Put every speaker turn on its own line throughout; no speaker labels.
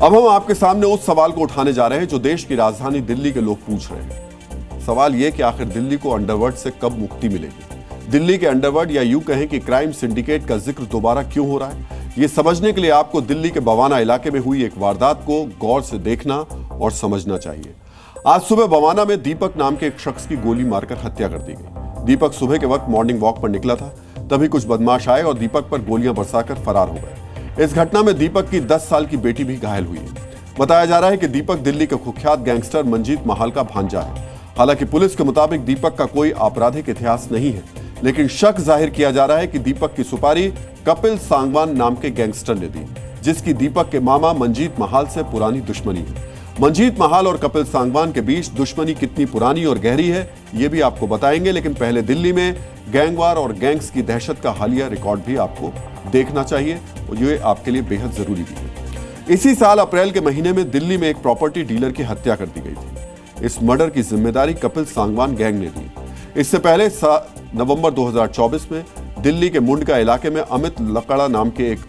अब हम आपके सामने उस सवाल को उठाने जा रहे हैं जो देश की राजधानी दिल्ली के लोग पूछ रहे हैं। सवाल यह कि आखिर दिल्ली को अंडरवर्ल्ड से कब मुक्ति मिलेगी। दिल्ली के अंडरवर्ल्ड या यूं कहें कि क्राइम सिंडिकेट का जिक्र दोबारा क्यों हो रहा है, ये समझने के लिए आपको दिल्ली के बवाना इलाके में हुई एक वारदात को गौर से देखना और समझना चाहिए। आज सुबह बवाना में दीपक नाम के एक शख्स की गोली मारकर हत्या कर दी गई। दीपक सुबह के वक्त मॉर्निंग वॉक पर निकला था, तभी कुछ बदमाश आए और दीपक पर गोलियां बरसाकर फरार हो गए। इस घटना में दीपक की 10 साल की बेटी भी घायल हुई है। बताया जा रहा है कि दीपक दिल्ली के कुख्यात गैंगस्टर मंजीत महाल का भांजा है। हालांकि पुलिस के मुताबिक दीपक का कोई आपराधिक इतिहास नहीं है, लेकिन शक जाहिर किया जा रहा है कि दीपक की सुपारी कपिल सांगवान नाम के गैंगस्टर ने दी, जिसकी दीपक के मामा मंजीत महाल से पुरानी दुश्मनी है। मंजीत महाल और कपिल सांगवान के बीच दुश्मनी कितनी पुरानी और गहरी है, ये भी आपको बताएंगे। लेकिन पहले दिल्ली में गैंगवार और गैंग्स की दहशत का हालिया रिकॉर्ड भी आपको देखना चाहिए और ये आपके लिए बेहद जरूरी भी है। इसी साल अप्रैल के महीने में दिल्ली में एक प्रॉपर्टी डीलर की हत्या कर दी गई थी। इस मर्डर की जिम्मेदारी कपिल सांगवान गैंग ने ली। इससे पहले नवंबर 2024 में दिल्ली के मुंडका इलाके में अमित लकड़ा नाम के एक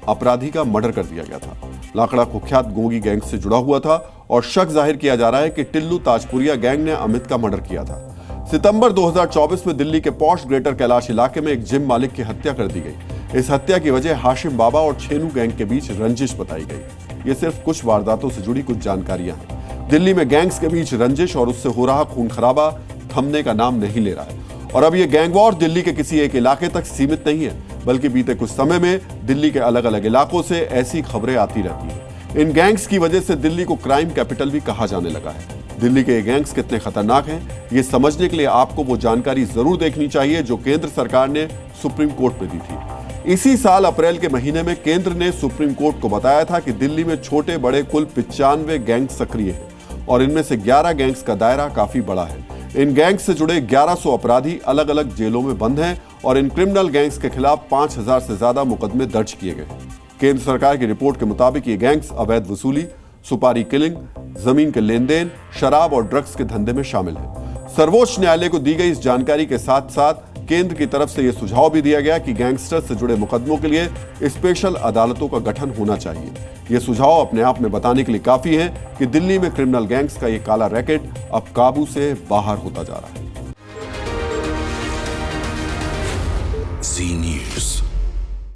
अपराधी का मर्डर कर दिया गया था। लाकड़ा कुख्यात गोगी गैंग से जुड़ा हुआ था और शक जाहिर किया जा रहा है कि टिल्लू ताजपुरिया गैंग ने अमित का मर्डर किया था। सितंबर 2024 में दिल्ली के पॉश ग्रेटर कैलाश इलाके में एक जिम मालिक की हत्या कर दी गई। इस हत्या की वजह हाशिम बाबा और छेनू गैंग के बीच रंजिश बताई गई। ये सिर्फ कुछ वारदातों से जुड़ी कुछ जानकारियां हैं। दिल्ली में गैंग्स के बीच रंजिश और उससे हो रहा खून खराबा थमने का नाम नहीं ले रहा है। और अब ये गैंग वॉर दिल्ली के किसी एक इलाके तक सीमित नहीं है, बल्कि बीते कुछ समय में दिल्ली के अलग अलग इलाकों से ऐसी खबरें आती रहती हैं। इन गैंग्स की वजह से दिल्ली को क्राइम कैपिटल भी कहा जाने लगा है। दिल्ली के ये गैंग्स कितने खतरनाक हैं, ये समझने के लिए आपको वो जानकारी जरूर देखनी चाहिए जो केंद्र सरकार ने सुप्रीम कोर्ट में दी थी। इसी साल अप्रैल के महीने में केंद्र ने सुप्रीम कोर्ट को बताया था कि दिल्ली में छोटे बड़े कुल 95 गैंग सक्रिय हैं और इनमें से 11 गैंग्स का दायरा काफी बड़ा है। इन गैंग्स से जुड़े 1100 अपराधी अलग अलग जेलों में बंद हैं और इन क्रिमिनल गैंग्स के खिलाफ 5000 से ज्यादा मुकदमे दर्ज किए गए। केंद्र सरकार की रिपोर्ट के मुताबिक ये गैंग्स अवैध वसूली, सुपारी किलिंग, जमीन के लेन देन, शराब और ड्रग्स के धंधे में शामिल है। सर्वोच्च न्यायालय को दी गई इस जानकारी के साथ साथ केंद्र की तरफ से यह सुझाव भी दिया गया कि गैंगस्टर से जुड़े मुकदमों के लिए स्पेशल अदालतों का गठन होना चाहिए। ये सुझाव अपने आप में बताने के लिए काफी है कि दिल्ली में क्रिमिनल गैंग्स का यह काला रैकेट अब काबू से बाहर होता जा रहा है।